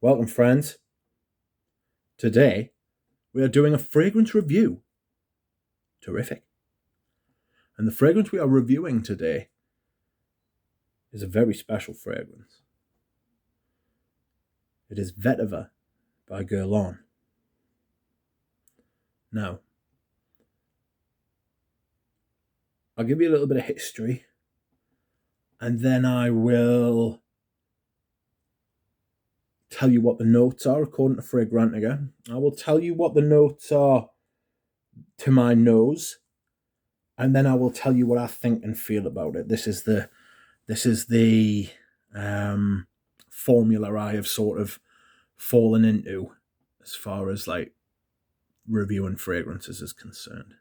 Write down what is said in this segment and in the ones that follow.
Welcome, friends. Today, we are doing a fragrance review. Terrific. And the fragrance we are reviewing today is a very special fragrance. It is Vetiver by Guerlain. Now, I'll give you a little bit of history, and then I will tell you what the notes are according to Fragrantica. I will tell you what the notes are to my nose, and then I will tell you what I think and feel about it. This is the formula I have sort of fallen into as far as like reviewing fragrances is concerned.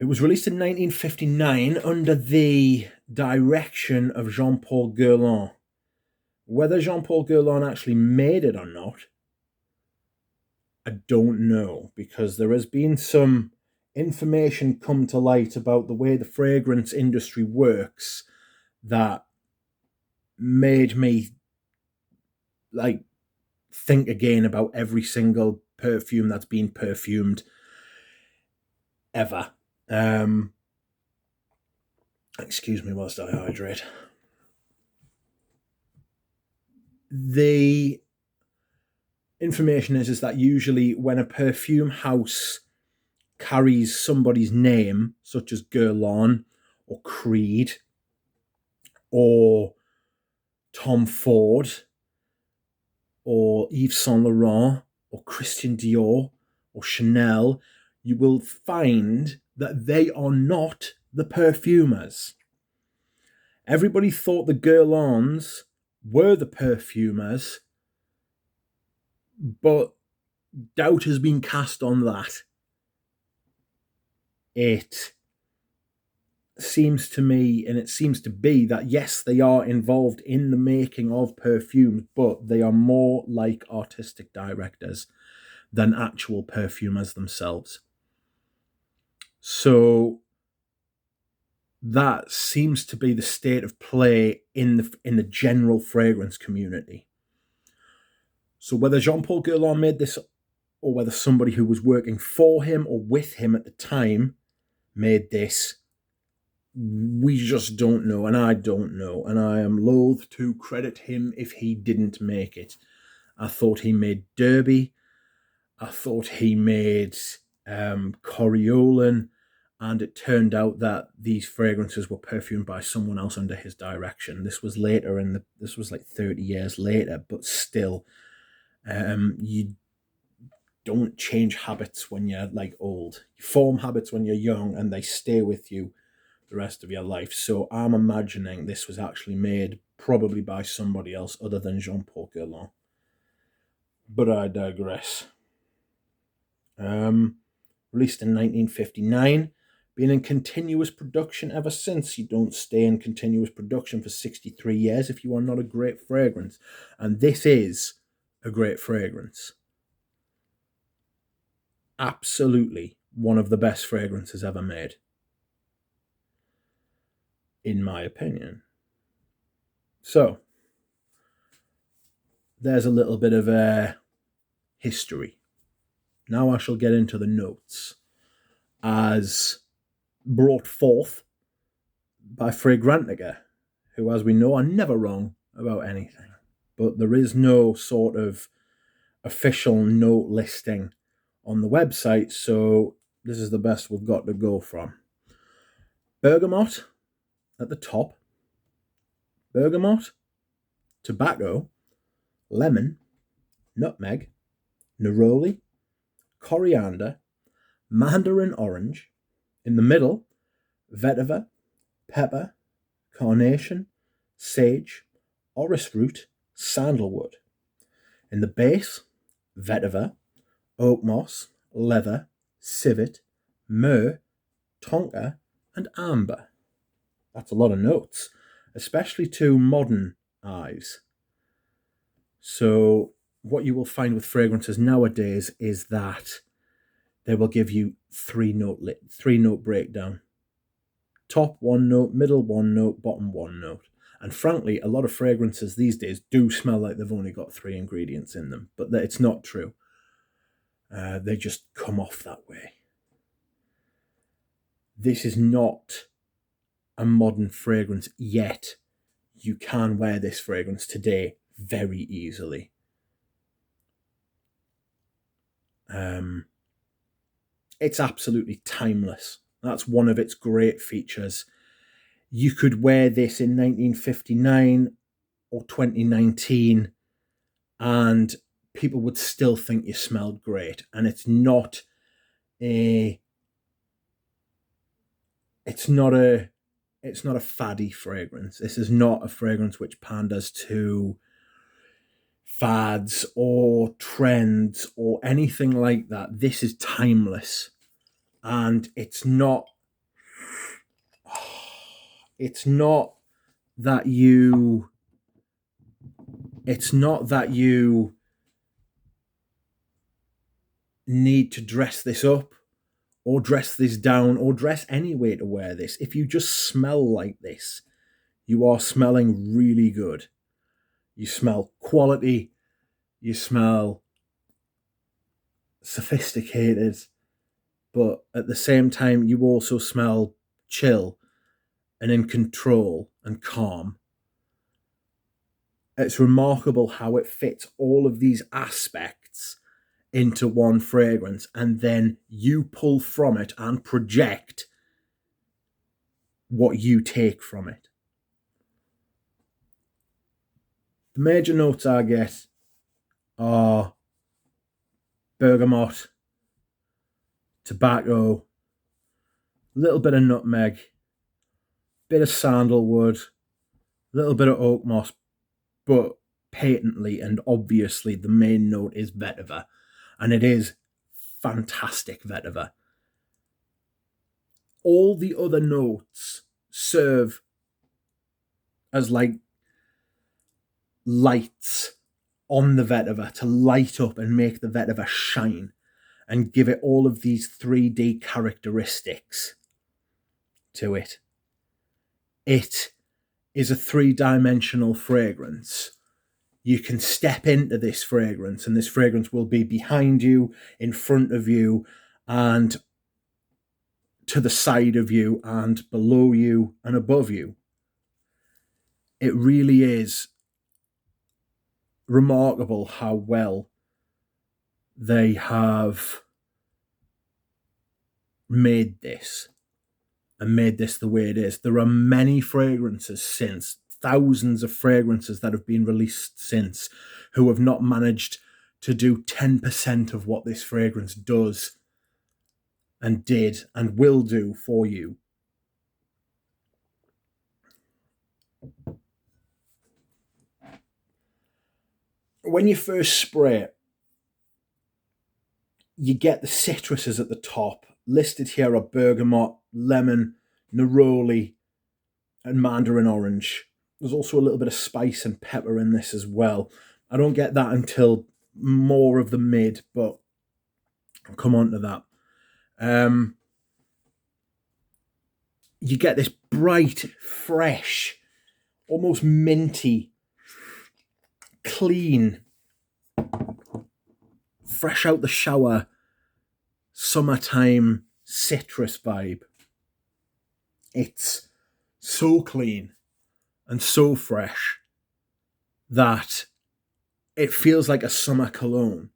It was released in 1959 under the direction of Jean-Paul Guerlain. Whether Jean-Paul Guerlain actually made it or not, I don't know, because there has been some information come to light about the way the fragrance industry works that made me think again about every single perfume that's been perfumed ever. Excuse me whilst I hydrate. The information is that usually when a perfume house carries somebody's name, such as Guerlain or Creed or Tom Ford or Yves Saint Laurent or Christian Dior or Chanel, you will find that they are not the perfumers. Everybody thought the Guerlains were the perfumers, but doubt has been cast on that. It seems to me, and it seems to be, that yes, they are involved in the making of perfumes, but they are more like artistic directors than actual perfumers themselves. So that seems to be the state of play in the general fragrance community. So whether Jean-Paul Guerlain made this, or whether somebody who was working for him or with him at the time made this, we just don't know, and I don't know, and I am loath to credit him if he didn't make it. I thought he made Derby. I thought he made Coriolan, and it turned out that these fragrances were perfumed by someone else under his direction. This was later this was like 30 years later, but still, you don't change habits when you're like old. You form habits when you're young, and they stay with you the rest of your life. So I'm imagining this was actually made probably by somebody else other than Jean-Paul Guerlain. But I digress. Released in 1959, been in continuous production ever since. You don't stay in continuous production for 63 years if you are not a great fragrance. And this is a great fragrance. Absolutely one of the best fragrances ever made, in my opinion. So, there's a little bit of a history. Now I shall get into the notes as brought forth by Fragrantica, who, as we know, are never wrong about anything. But there is no sort of official note listing on the website, so this is the best we've got to go from. Bergamot at the top. Bergamot, tobacco, lemon, nutmeg, neroli, coriander, mandarin orange. In the middle, vetiver, pepper, carnation, sage, orris root, sandalwood. In the base, vetiver, oak moss, leather, civet, myrrh, tonka, and amber. That's a lot of notes, especially to modern eyes. So what you will find with fragrances nowadays is that they will give you three note breakdown. Top one note, middle one note, bottom one note. And frankly, a lot of fragrances these days do smell like they've only got 3 ingredients in them, but it's not true. They just come off that way. This is not a modern fragrance yet. You can wear this fragrance today very easily. It's absolutely timeless. That's one of its great features. You could wear this in 1959 or 2019 and people would still think you smelled great. And it's not a faddy fragrance. This is not a fragrance which panders to fads or trends or anything like that. This is timeless. And it's not that you need to dress this up or dress this down or dress any way to wear this. If you just smell like this, you are smelling really good. You smell quality, you smell sophisticated, but at the same time, you also smell chill and in control and calm. It's remarkable how it fits all of these aspects into one fragrance, and then you pull from it and project what you take from it. The major notes I get are bergamot, tobacco, a little bit of nutmeg, bit of sandalwood, a little bit of oak moss, but patently and obviously the main note is vetiver, and it is fantastic vetiver. All the other notes serve as like lights on the vetiver to light up and make the vetiver shine and give it all of these 3D characteristics to it. It is a 3-dimensional fragrance. You can step into this fragrance and this fragrance will be behind you, in front of you, and to the side of you, and below you, and above you. It really is remarkable how well they have made this and made this the way it is. There are many fragrances since, thousands of fragrances that have been released since, who have not managed to do 10% of what this fragrance does and did and will do for you. When you first spray it, you get the citruses at the top. Listed here are bergamot, lemon, neroli, and mandarin orange. There's also a little bit of spice and pepper in this as well. I don't get that until more of the mid, but I'll come on to that. You get this bright, fresh, almost minty, clean, fresh out the shower, summertime citrus vibe. It's so clean and so fresh that it feels like a summer cologne.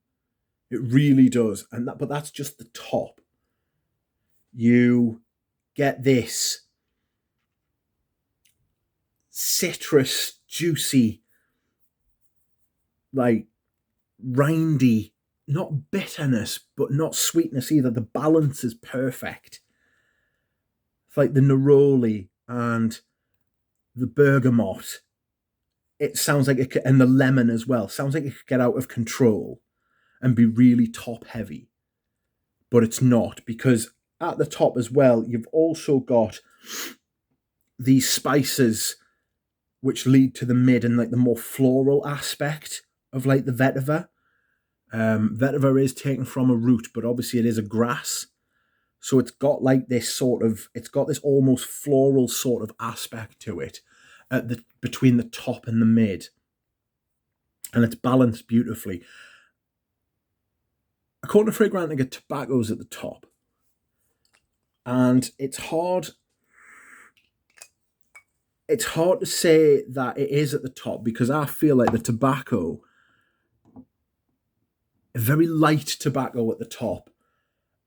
It really does. But that's just the top. You get this citrus, juicy, like rindy, not bitterness, but not sweetness either. The balance is perfect. It's like the neroli and the bergamot. It sounds like it could, and the lemon as well. Sounds like it could get out of control and be really top heavy. But it's not, because at the top as well, you've also got these spices which lead to the mid and like the more floral aspect of like the vetiver. Vetiver is taken from a root, but obviously it is a grass. So it's got like this it's got this almost floral sort of aspect to it. between the top and the mid, and it's balanced beautifully. According to Fragrantica, tobacco's at the top, and it's hard to say that it is at the top, because I feel like the tobacco, a very light tobacco at the top,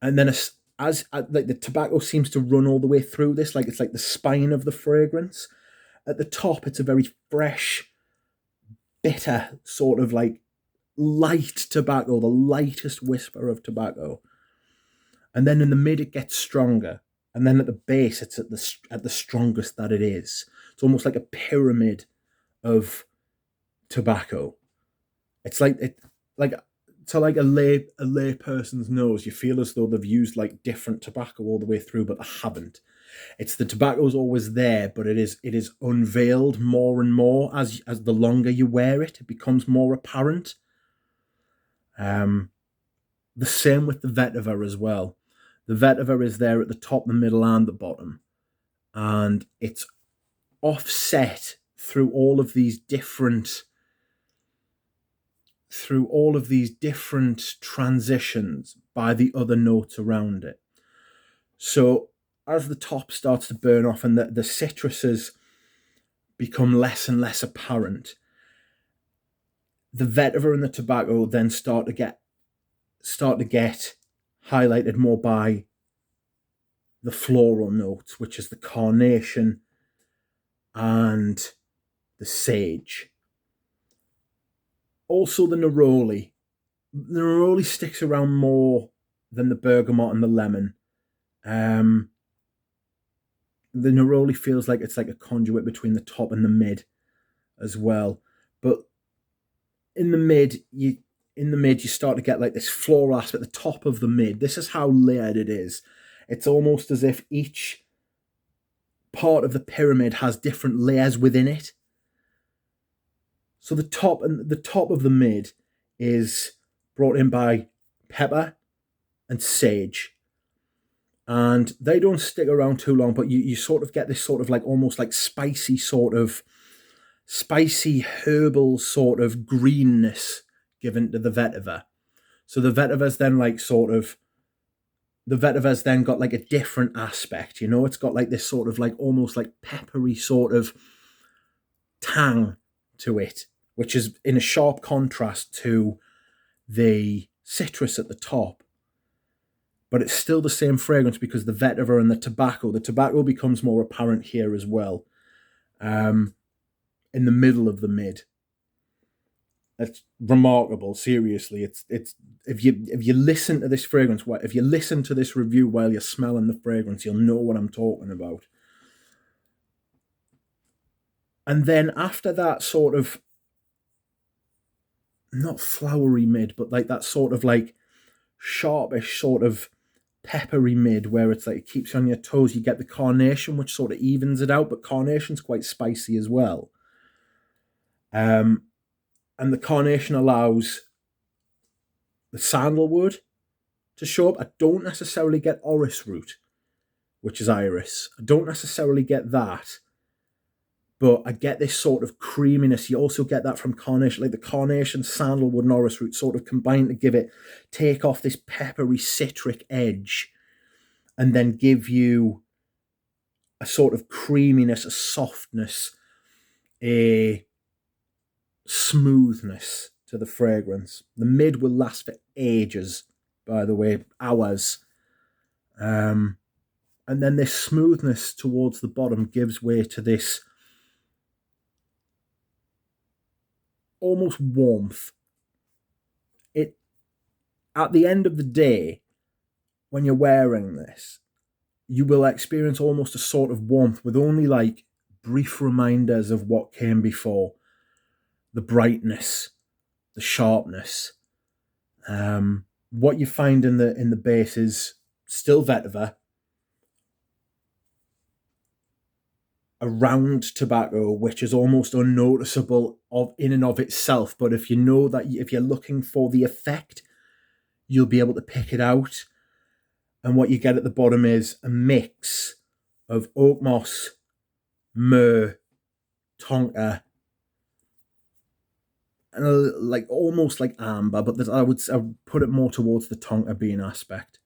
and then as like the tobacco seems to run all the way through this, like it's like the spine of the fragrance. At the top, it's a very fresh, bitter sort of like light tobacco, the lightest whisper of tobacco. And then in the mid, it gets stronger, and then at the base, it's at the strongest that it is. It's almost like a pyramid of tobacco. It's like to like a lay person's nose, you feel as though they've used like different tobacco all the way through, but they haven't. It's the tobacco's always there, but it is unveiled more and more as the longer you wear it. It becomes more apparent. The same with the Vetiver as well. The Vetiver is there at the top, the middle, and the bottom, and it's offset through all of these different transitions by the other notes around it. So as the top starts to burn off and the citruses become less and less apparent, the vetiver and the tobacco then start to get highlighted more by the floral notes, which is the carnation and the sage. Also the neroli. The neroli sticks around more than the bergamot and the lemon. The neroli feels like it's like a conduit between the top and the mid as well. But in the mid, you start to get like this floral aspect at the top of the mid. This is how layered it is. It's almost as if each part of the pyramid has different layers within it. So the top of the mid is brought in by pepper and sage. And they don't stick around too long, but you sort of get this sort of like almost like spicy herbal sort of greenness given to the vetiver. So the vetiver's then got like a different aspect, you know, it's got like this sort of like almost like peppery sort of tang to it, which is in a sharp contrast to the citrus at the top. But it's still the same fragrance because the vetiver and the tobacco becomes more apparent here as well, in the middle of the mid. It's remarkable, seriously. It's if you listen to this fragrance, if you listen to this review while you're smelling the fragrance, you'll know what I'm talking about. And then after that sort of, not flowery mid, but like that sort of like sharpish sort of peppery mid where it's like it keeps you on your toes, you get the carnation, which sort of evens it out, but carnation's quite spicy as well. And the carnation allows the sandalwood to show up. I don't necessarily get orris root, which is iris. I don't necessarily get that, but I get this sort of creaminess. You also get that from carnation, like the carnation, sandalwood, and orris root sort of combine to take off this peppery citric edge and then give you a sort of creaminess, a softness, a smoothness to the fragrance. The mid will last for ages, by the way, hours. And then this smoothness towards the bottom gives way to this almost warmth. At the end of the day, when you're wearing this, you will experience almost a sort of warmth with only like brief reminders of what came before. The brightness, the sharpness. What you find in the base is still vetiver, a round tobacco, which is almost unnoticeable in and of itself. But if you know that if you're looking for the effect, you'll be able to pick it out. And what you get at the bottom is a mix of oak moss, myrrh, tonka, and like almost like amber, but I would put it more towards the tonka bean aspect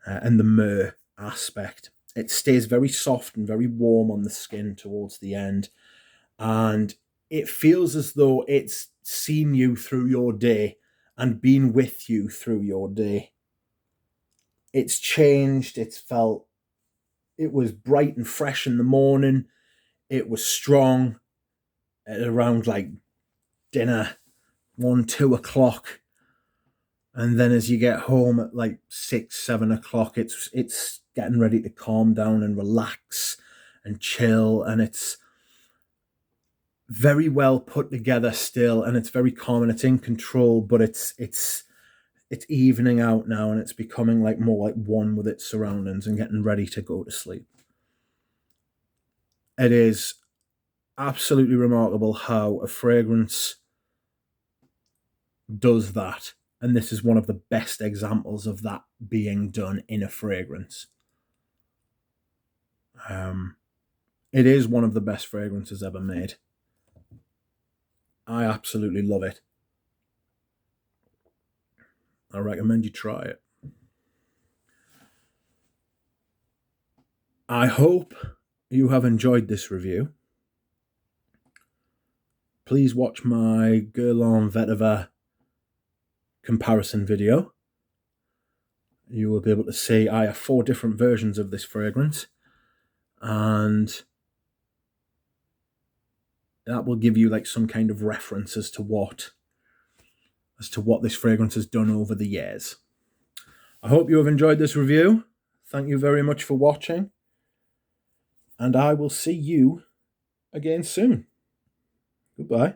and the myrrh aspect. It stays very soft and very warm on the skin towards the end, and it feels as though it's seen you through your day and been with you through your day. It's changed. It was bright and fresh in the morning. It was strong at around like dinner, 1, 2 o'clock. And then as you get home at like 6, 7 o'clock, it's getting ready to calm down and relax and chill. And it's very well put together still, and it's very calm and it's in control, but it's evening out now, and it's becoming like more like one with its surroundings and getting ready to go to sleep. It is absolutely remarkable how a fragrance does that, and this is one of the best examples of that being done in a fragrance. It is one of the best fragrances ever made. I absolutely love it. I recommend you try it. I hope you have enjoyed this review. Please watch my Guerlain Vetiver comparison video. You will be able to see I have 4 different versions of this fragrance, and that will give you like some kind of reference as to what this fragrance has done over the years. I hope you have enjoyed this review. Thank you very much for watching, and I will see you again soon. Goodbye.